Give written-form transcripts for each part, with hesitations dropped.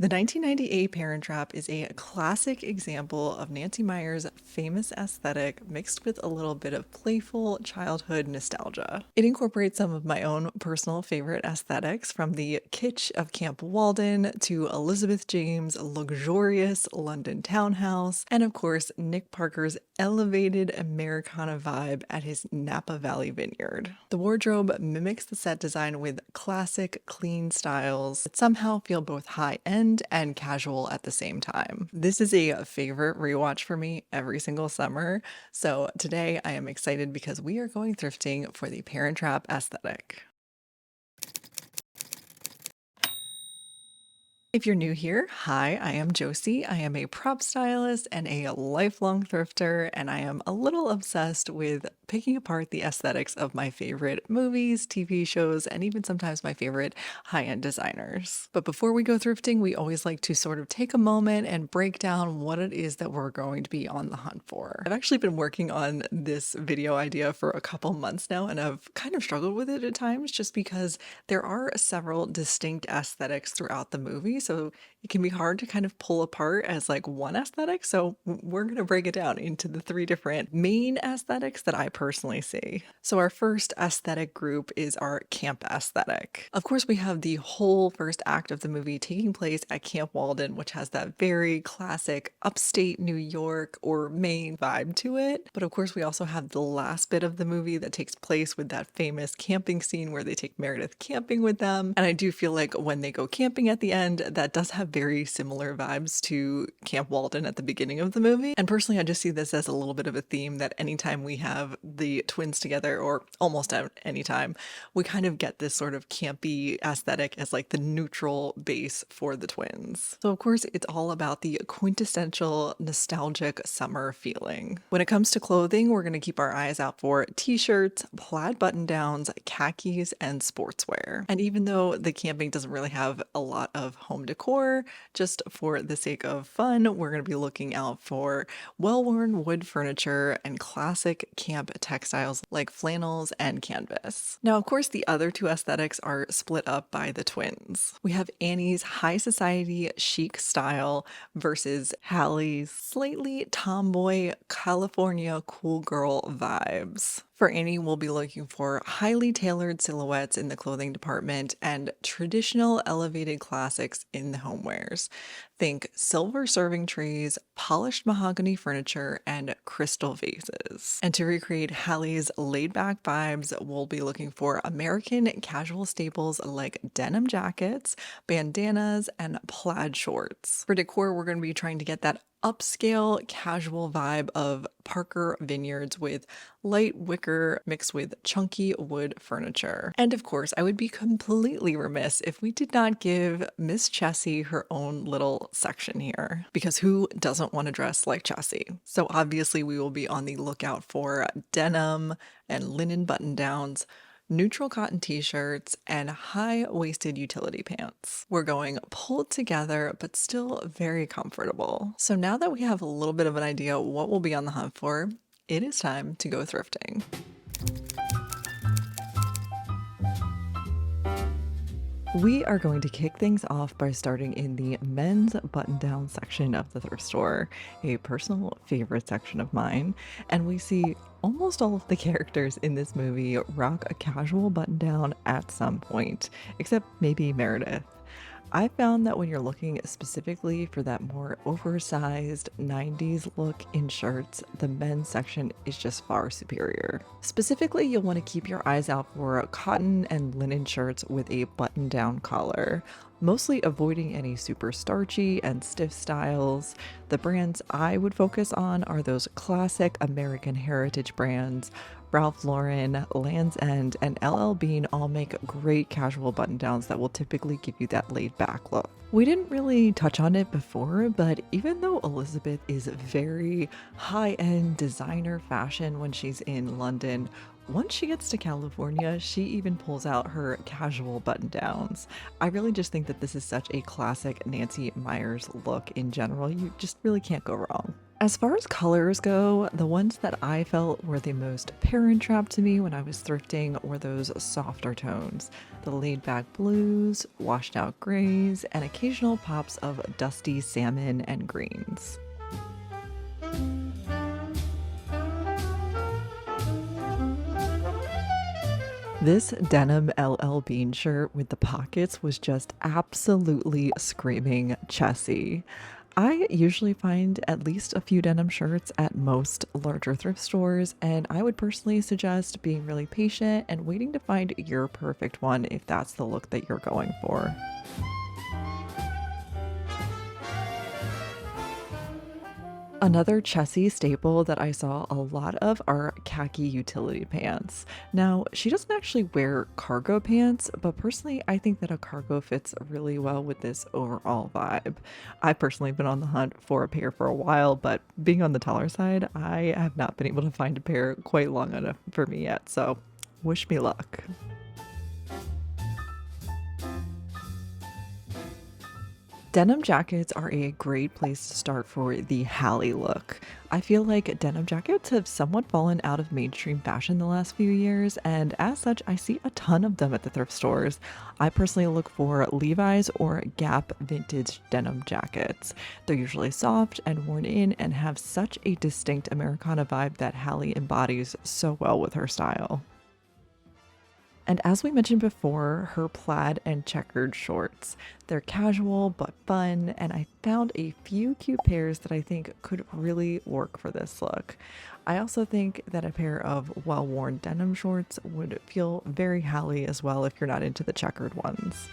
The 1998 Parent Trap is a classic example of Nancy Meyers' famous aesthetic mixed with a little bit of playful childhood nostalgia. It incorporates some of my own personal favorite aesthetics, from the kitsch of Camp Walden to Elizabeth James' luxurious London townhouse, and of course Nick Parker's elevated Americana vibe at his Napa Valley vineyard. The wardrobe mimics the set design with classic, clean styles that somehow feel both high-end and casual at the same time. This is a favorite rewatch for me every single summer, so today I am excited because we are going thrifting for the Parent Trap aesthetic. If you're new here, hi, I am Josie. I am a prop stylist and a lifelong thrifter, and I am a little obsessed with picking apart the aesthetics of my favorite movies, TV shows, and even sometimes my favorite high-end designers. But before we go thrifting, we always like to sort of take a moment and break down what it is that we're going to be on the hunt for. I've actually been working on this video idea for a couple months now, and I've kind of struggled with it at times just because there are several distinct aesthetics throughout the movie. So it can be hard to kind of pull apart as like one aesthetic. So we're going to break it down into the three different main aesthetics that I personally see. So our first aesthetic group is our camp aesthetic. Of course, we have the whole first act of the movie taking place at Camp Walden, which has that very classic upstate New York or Maine vibe to it. But of course, we also have the last bit of the movie that takes place with that famous camping scene where they take Meredith camping with them. And I do feel like when they go camping at the end, that does have very similar vibes to Camp Walden at the beginning of the movie. And personally, I just see this as a little bit of a theme that anytime we have the twins together, or almost at any time, we kind of get this sort of campy aesthetic as like the neutral base for the twins. So of course, it's all about the quintessential nostalgic summer feeling. When it comes to clothing, we're going to keep our eyes out for t-shirts, plaid button-downs, khakis, and sportswear. And even though the camping doesn't really have a lot of home decor, just for the sake of fun, we're going to be looking out for well-worn wood furniture and classic camp textiles like flannels and canvas. Now, of course, the other two aesthetics are split up by the twins. We have Annie's high society chic style versus Hallie's slightly tomboy California cool girl vibes. For Annie, we'll be looking for highly tailored silhouettes in the clothing department and traditional elevated classics in the homewares. Think silver serving trays, polished mahogany furniture, and crystal vases. And to recreate Hallie's laid-back vibes, we'll be looking for American casual staples like denim jackets, bandanas, and plaid shorts. For decor, we're going to be trying to get that upscale casual vibe of Parker Vineyards with light wicker mixed with chunky wood furniture. And of course, I would be completely remiss if we did not give Miss Chessie her own little section here, because who doesn't want to dress like Chessie? So obviously we will be on the lookout for denim and linen button-downs, neutral cotton t-shirts, and high-waisted utility pants. We're going pulled together, but still very comfortable. So now that we have a little bit of an idea what we'll be on the hunt for, it is time to go thrifting. We are going to kick things off by starting in the men's button-down section of the thrift store, a personal favorite section of mine, and we see almost all of the characters in this movie rock a casual button-down at some point, except maybe Meredith. I found that when you're looking specifically for that more oversized 90s look in shirts, the men's section is just far superior. Specifically, you'll want to keep your eyes out for cotton and linen shirts with a button-down collar, mostly avoiding any super starchy and stiff styles. The brands I would focus on are those classic American heritage brands. Ralph Lauren, Land's End, and LL Bean all make great casual button-downs that will typically give you that laid-back look. We didn't really touch on it before, but even though Elizabeth is very high-end designer fashion when she's in London, once she gets to California, she even pulls out her casual button-downs. I really just think that this is such a classic Nancy Meyers look in general. You just really can't go wrong. As far as colors go, the ones that I felt were the most parent trap to me when I was thrifting were those softer tones, the laid back blues, washed out grays, and occasional pops of dusty salmon and greens. This denim LL Bean shirt with the pockets was just absolutely screaming Chessie. I usually find at least a few denim shirts at most larger thrift stores, and I would personally suggest being really patient and waiting to find your perfect one if that's the look that you're going for. Another Chessie staple that I saw a lot of are khaki utility pants. Now, she doesn't actually wear cargo pants, but personally, I think that a cargo fits really well with this overall vibe. I've personally been on the hunt for a pair for a while, but being on the taller side, I have not been able to find a pair quite long enough for me yet, so wish me luck. Denim jackets are a great place to start for the Hallie look. I feel like denim jackets have somewhat fallen out of mainstream fashion the last few years, and as such, I see a ton of them at the thrift stores. I personally look for Levi's or Gap vintage denim jackets. They're usually soft and worn in and have such a distinct Americana vibe that Hallie embodies so well with her style. And as we mentioned before, her plaid and checkered shorts. They're casual but fun, and I found a few cute pairs that I think could really work for this look. I also think that a pair of well-worn denim shorts would feel very Hallie as well if you're not into the checkered ones.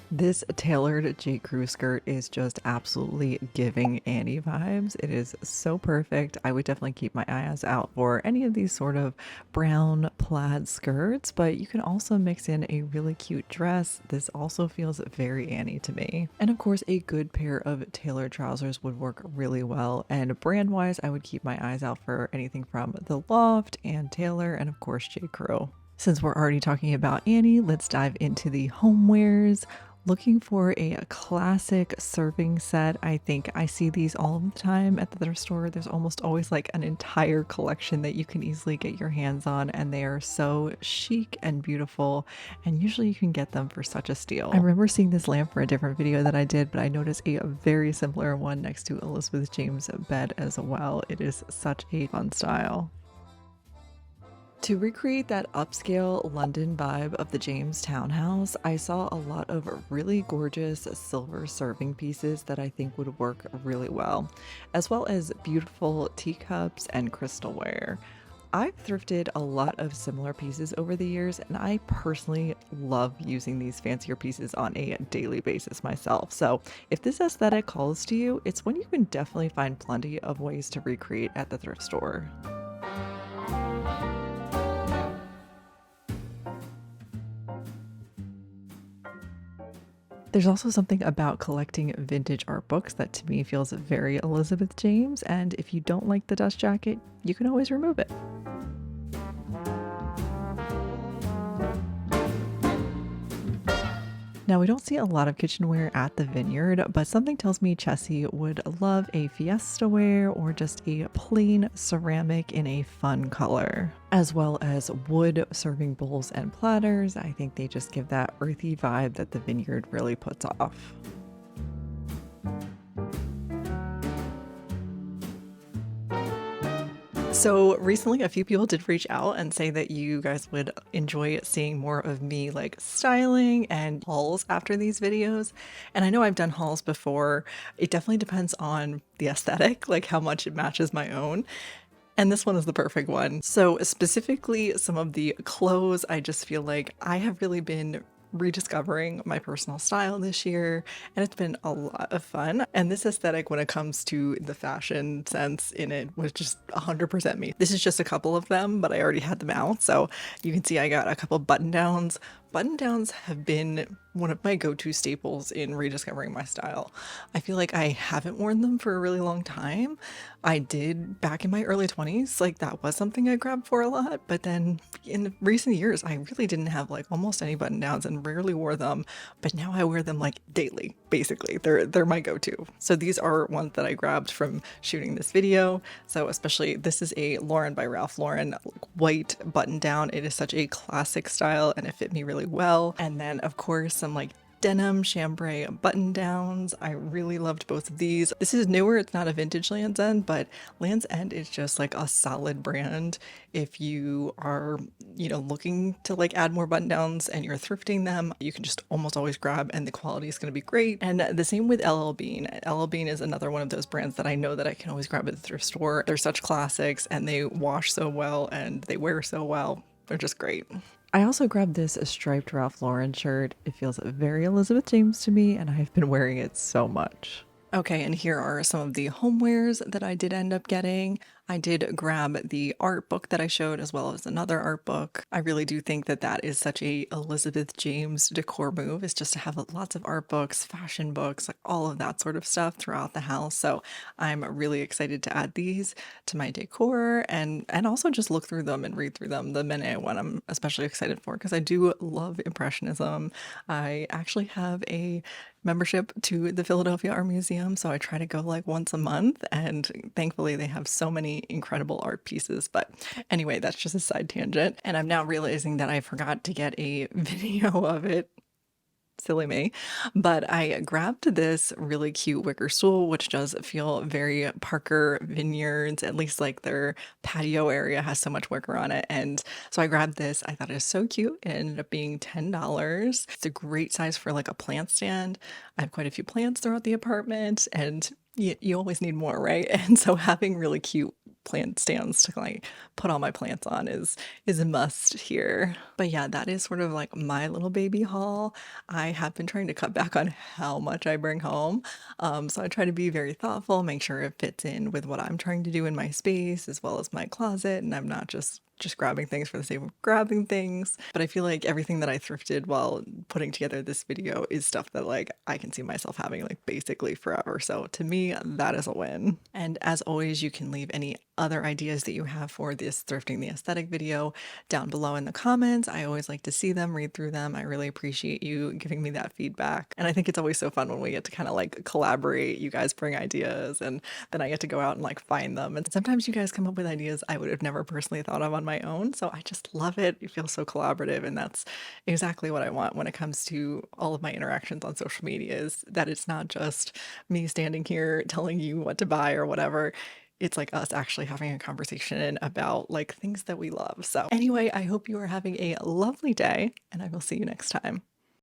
This tailored J. Crew skirt is just absolutely giving Annie vibes. It is so perfect. I would definitely keep my eyes out for any of these sort of brown plaid skirts, but you can also mix in a really cute dress. This also feels very Annie to me. And of course, a good pair of tailored trousers would work really well. And brand-wise, I would keep my eyes out for anything from The Loft and Taylor, and of course, J. Crew. Since we're already talking about Annie, let's dive into the homewares. Looking for a classic serving set. I think I see these all the time at the thrift store. There's almost always like an entire collection that you can easily get your hands on, and they are so chic and beautiful, and usually you can get them for such a steal. I remember seeing this lamp for a different video that I did, but I noticed a very similar one next to Elizabeth James' bed as well. It is such a fun style. To recreate that upscale London vibe of the James townhouse, I saw a lot of really gorgeous silver serving pieces that I think would work really well, as well as beautiful teacups and crystalware. I've thrifted a lot of similar pieces over the years, and I personally love using these fancier pieces on a daily basis myself. So if this aesthetic calls to you, it's one you can definitely find plenty of ways to recreate at the thrift store. There's also something about collecting vintage art books that to me feels very Elizabeth James, and if you don't like the dust jacket, you can always remove it. Now, we don't see a lot of kitchenware at the Vineyard, but something tells me Chessie would love a fiesta ware or just a plain ceramic in a fun color, as well as wood serving bowls and platters. I think they just give that earthy vibe that the Vineyard really puts off. So recently a few people did reach out and say that you guys would enjoy seeing more of me like styling and hauls after these videos. And I know I've done hauls before. It definitely depends on the aesthetic, like how much it matches my own. And this one is the perfect one. So specifically some of the clothes, I just feel like I have really been rediscovering my personal style this year, and it's been a lot of fun. And this aesthetic, when it comes to the fashion sense in it, was just 100% me. This is just a couple of them, but I already had them out. So you can see I got a couple button downs, button downs have been one of my go-to staples in rediscovering my style. I feel like I haven't worn them for a really long time. I did back in my early 20s, like that was something I grabbed for a lot, but then in recent years, I really didn't have like almost any button downs and rarely wore them, but now I wear them like daily, basically. They're my go-to. So these are ones that I grabbed from shooting this video. So especially this is a Lauren by Ralph Lauren white button down. It is such a classic style and it fit me really well. And then of course some like denim chambray button downs. I really loved both of these. This is newer, it's not a vintage Land's End, but Land's End is just like a solid brand. If you are, looking to like add more button downs and you're thrifting them, you can just almost always grab and the quality is going to be great. And the same with LL Bean. LL Bean is another one of those brands that I know that I can always grab at the thrift store. They're such classics and they wash so well and they wear so well. They're just great. I also grabbed this striped Ralph Lauren shirt. It feels very Elizabeth James to me, and I've been wearing it so much. Okay, and here are some of the homewares that I did end up getting. I did grab the art book that I showed as well as another art book. I really do think that that is such a Elizabeth James decor move, is just to have lots of art books, fashion books, like all of that sort of stuff throughout the house. So I'm really excited to add these to my decor and also just look through them and read through them. The Manet one I'm especially excited for because I do love Impressionism. I actually have a membership to the Philadelphia Art Museum, so I try to go like once a month, and thankfully they have so many incredible art pieces. But anyway, that's just a side tangent, and I'm now realizing that I forgot to get a video of it. Silly me. But I grabbed this really cute wicker stool, which does feel very Parker Vineyards, at least like their patio area has so much wicker on it. And so I grabbed this. I thought it was so cute. It ended up being $10. It's a great size for like a plant stand. I have quite a few plants throughout the apartment and you always need more, right? And so having really cute plant stands to like put all my plants on is a must here. But yeah, that is sort of like my little baby haul. I have been trying to cut back on how much I bring home. So I try to be very thoughtful, make sure it fits in with what I'm trying to do in my space as well as my closet, and I'm not just grabbing things for the sake of grabbing things. But I feel like everything that I thrifted while putting together this video is stuff that like I can see myself having like basically forever. So to me, that is a win. And as always, you can leave any other ideas that you have for this thrifting the aesthetic video down below in the comments. I always like to see them, read through them. I really appreciate you giving me that feedback. And I think it's always so fun when we get to kind of like collaborate. You guys bring ideas and then I get to go out and like find them. And sometimes you guys come up with ideas I would have never personally thought of on my own. So I just love it. It feels so collaborative. And that's exactly what I want when it comes to all of my interactions on social media, is that it's not just me standing here telling you what to buy or whatever. It's like us actually having a conversation about like things that we love. So anyway, I hope you are having a lovely day and I will see you next time.